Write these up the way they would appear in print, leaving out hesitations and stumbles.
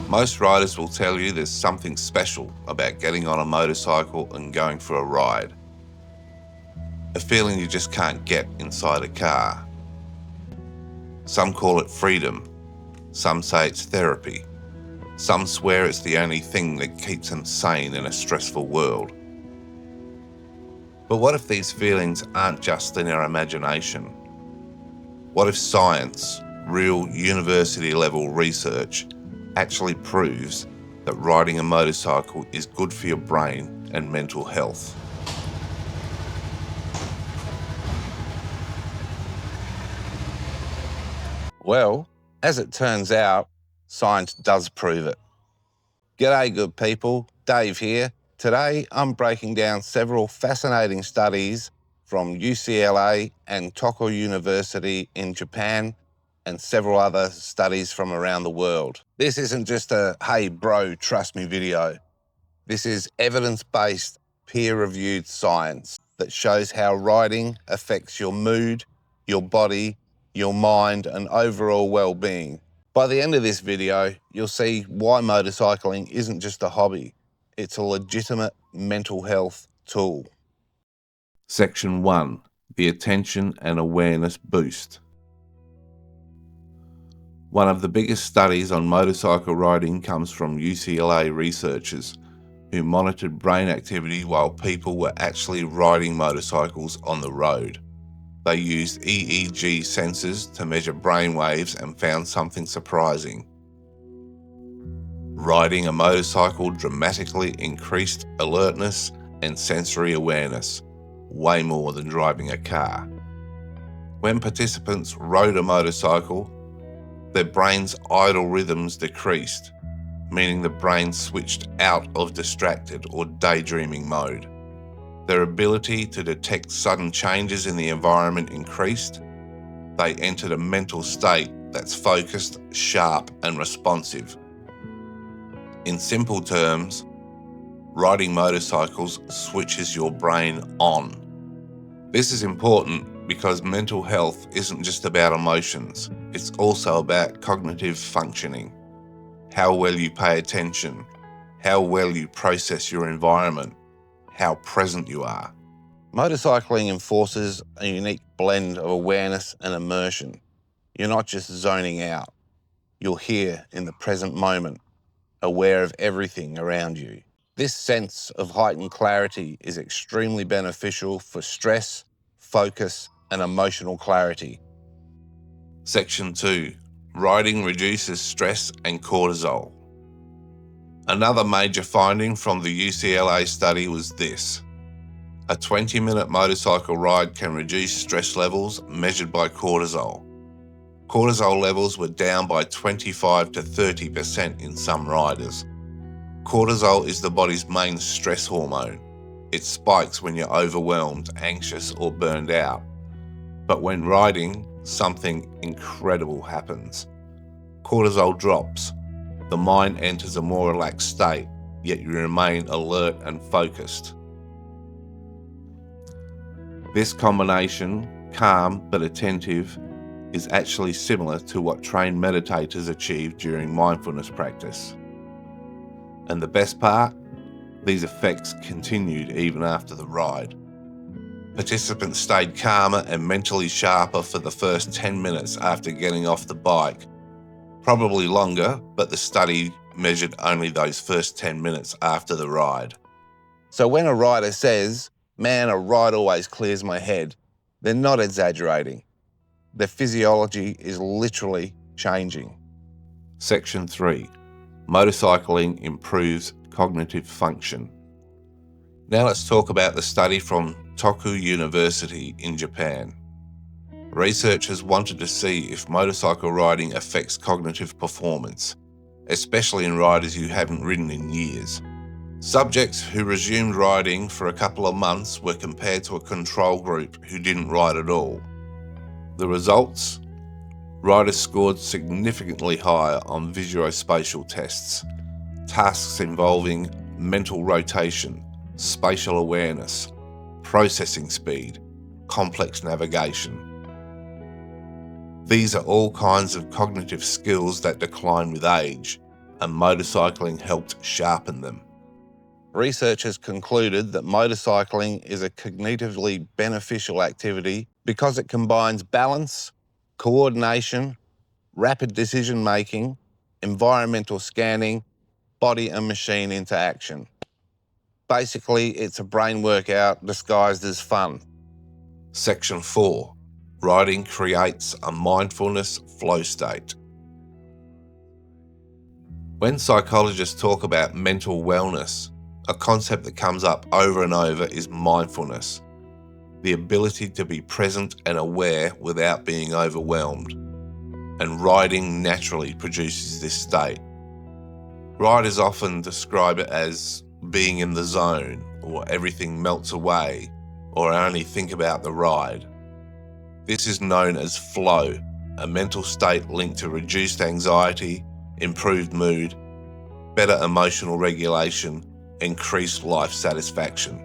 Most riders will tell you there's something special about getting on a motorcycle and going for a ride. A feeling you just can't get inside a car. Some call it freedom. Some say it's therapy. Some swear it's the only thing that keeps them sane in a stressful world. But what if these feelings aren't just in our imagination? What if science, real university-level research, actually proves that riding a motorcycle is good for your brain and mental health? Well, as it turns out, science does prove it. G'day, good people. Dave here. Today, I'm breaking down several fascinating studies from UCLA and Tokyo University in Japan and several other studies from around the world. This isn't just a, hey bro, trust me video. This is evidence-based, peer-reviewed science that shows how riding affects your mood, your body, your mind, and overall well-being. By the end of this video, you'll see why motorcycling isn't just a hobby. It's a legitimate mental health tool. Section 1. The Attention and Awareness Boost. One of the biggest studies on motorcycle riding comes from UCLA researchers who monitored brain activity while people were actually riding motorcycles on the road. They used EEG sensors to measure brain waves and found something surprising. Riding a motorcycle dramatically increased alertness and sensory awareness, way more than driving a car. When participants rode a motorcycle, their brain's idle rhythms decreased, meaning the brain switched out of distracted or daydreaming mode. Their ability to detect sudden changes in the environment increased. They entered a mental state that's focused, sharp, and responsive. In simple terms, riding motorcycles switches your brain on. This is important because mental health isn't just about emotions, it's also about cognitive functioning. How well you pay attention, how well you process your environment, how present you are. Motorcycling enforces a unique blend of awareness and immersion. You're not just zoning out. You're here in the present moment, aware of everything around you. This sense of heightened clarity is extremely beneficial for stress, focus, and emotional clarity. Section 2. Riding reduces stress and cortisol. Another major finding from the UCLA study was this. A 20-minute motorcycle ride can reduce stress levels measured by cortisol. Cortisol levels were down by 25 to 30% in some riders. Cortisol is the body's main stress hormone. It spikes when you're overwhelmed, anxious, or burned out. But when riding, something incredible happens. Cortisol drops. The mind enters a more relaxed state, yet you remain alert and focused. This combination, calm but attentive, is actually similar to what trained meditators achieve during mindfulness practice. And the best part? These effects continued even after the ride. Participants stayed calmer and mentally sharper for the first 10 minutes after getting off the bike. Probably longer, but the study measured only those first 10 minutes after the ride. So when a rider says, "Man, a ride always clears my head," they're not exaggerating. Their physiology is literally changing. Section 3. Motorcycling improves cognitive function. Now let's talk about the study from Tokyo University in Japan. Researchers wanted to see if motorcycle riding affects cognitive performance, especially in riders who haven't ridden in years. Subjects who resumed riding for a couple of months were compared to a control group who didn't ride at all. The results? Riders scored significantly higher on visuospatial tests, tasks involving mental rotation, spatial awareness, processing speed, complex navigation. These are all kinds of cognitive skills that decline with age, and motorcycling helped sharpen them. Research has concluded that motorcycling is a cognitively beneficial activity because it combines balance, coordination, rapid decision-making, environmental scanning, body and machine interaction. Basically, it's a brain workout disguised as fun. Section 4. Riding creates a mindfulness flow state. When psychologists talk about mental wellness, a concept that comes up over and over is mindfulness, the ability to be present and aware without being overwhelmed. And riding naturally produces this state. Riders often describe it as being in the zone, or everything melts away, or I only think about the ride. This is known as flow, a mental state linked to reduced anxiety, improved mood, better emotional regulation, increased life satisfaction.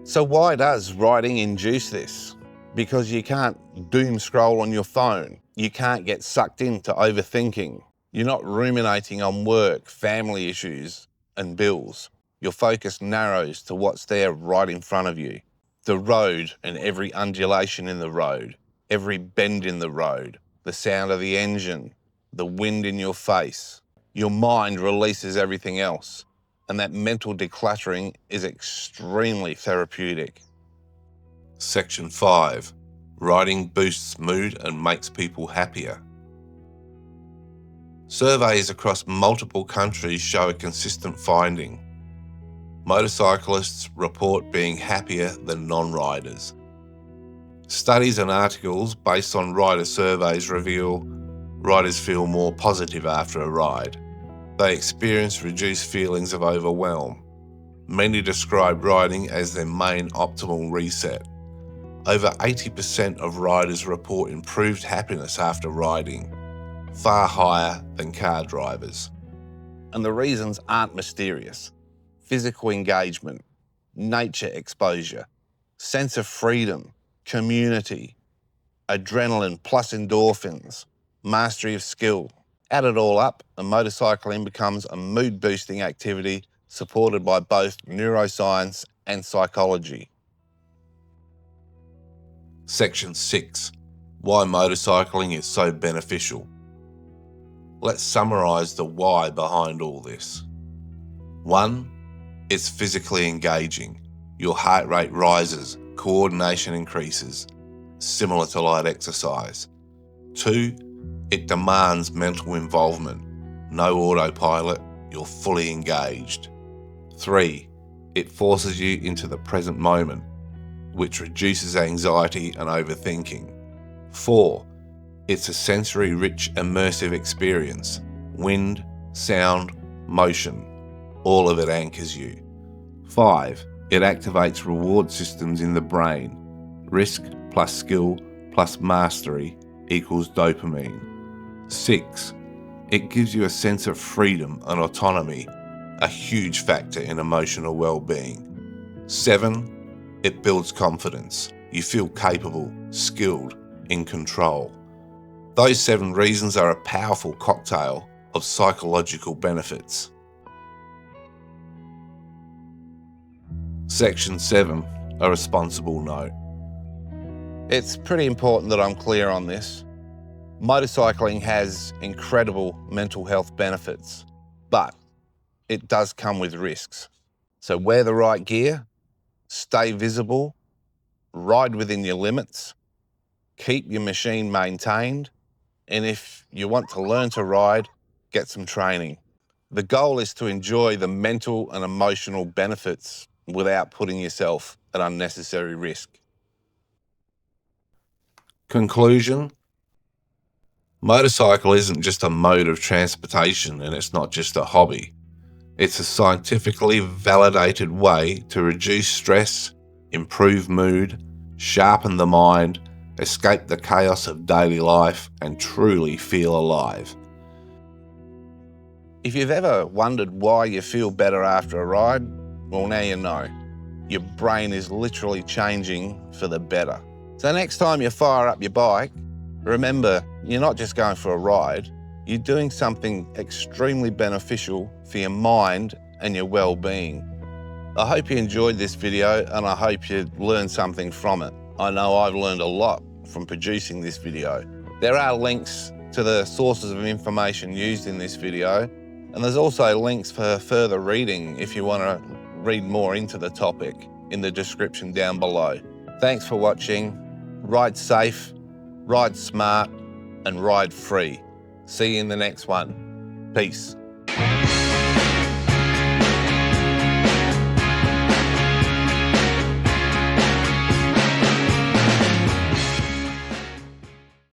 So why does riding induce this? Because you can't doom scroll on your phone. You can't get sucked into overthinking. You're not ruminating on work, family issues, and bills. Your focus narrows to what's there right in front of you. The road and every undulation in the road, every bend in the road, the sound of the engine, the wind in your face. Your mind releases everything else, and that mental decluttering is extremely therapeutic. Section 5. Riding boosts mood and makes people happier. Surveys across multiple countries show a consistent finding. Motorcyclists report being happier than non-riders. Studies and articles based on rider surveys reveal riders feel more positive after a ride. They experience reduced feelings of overwhelm. Many describe riding as their main optimal reset. Over 80% of riders report improved happiness after riding, far higher than car drivers. And the reasons aren't mysterious. Physical engagement, nature exposure, sense of freedom, community, adrenaline plus endorphins, mastery of skill. Add it all up, and motorcycling becomes a mood-boosting activity supported by both neuroscience and psychology. Section 6. Why motorcycling is so beneficial. Let's summarise the why behind all this. 1. It's physically engaging. Your heart rate rises, coordination increases, similar to light exercise. 2. It demands mental involvement. No autopilot, you're fully engaged. 3. It forces you into the present moment, which reduces anxiety and overthinking. 4. It's a sensory-rich, immersive experience. Wind, sound, motion, all of it anchors you. 5. It activates reward systems in the brain. Risk plus skill plus mastery equals dopamine. 6. It gives you a sense of freedom and autonomy, a huge factor in emotional well-being. 7. It builds confidence. You feel capable, skilled, in control. Those 7 reasons are a powerful cocktail of psychological benefits. Section 7. A responsible note. It's pretty important that I'm clear on this. Motorcycling has incredible mental health benefits, but it does come with risks. So wear the right gear, stay visible, ride within your limits, keep your machine maintained, and if you want to learn to ride, get some training. The goal is to enjoy the mental and emotional benefits without putting yourself at unnecessary risk. Conclusion. Motorcycle isn't just a mode of transportation, and it's not just a hobby. It's a scientifically validated way to reduce stress, improve mood, sharpen the mind, escape the chaos of daily life, and truly feel alive. If you've ever wondered why you feel better after a ride, well, now you know. Your brain is literally changing for the better. So next time you fire up your bike, remember you're not just going for a ride, you're doing something extremely beneficial for your mind and your well-being. I hope you enjoyed this video and I hope you learned something from it. I know I've learned a lot from producing this video. There are links to the sources of information used in this video, and there's also links for further reading if you want to read more into the topic in the description down below. Thanks for watching. Ride safe, ride smart, and ride free. See you in the next one. Peace.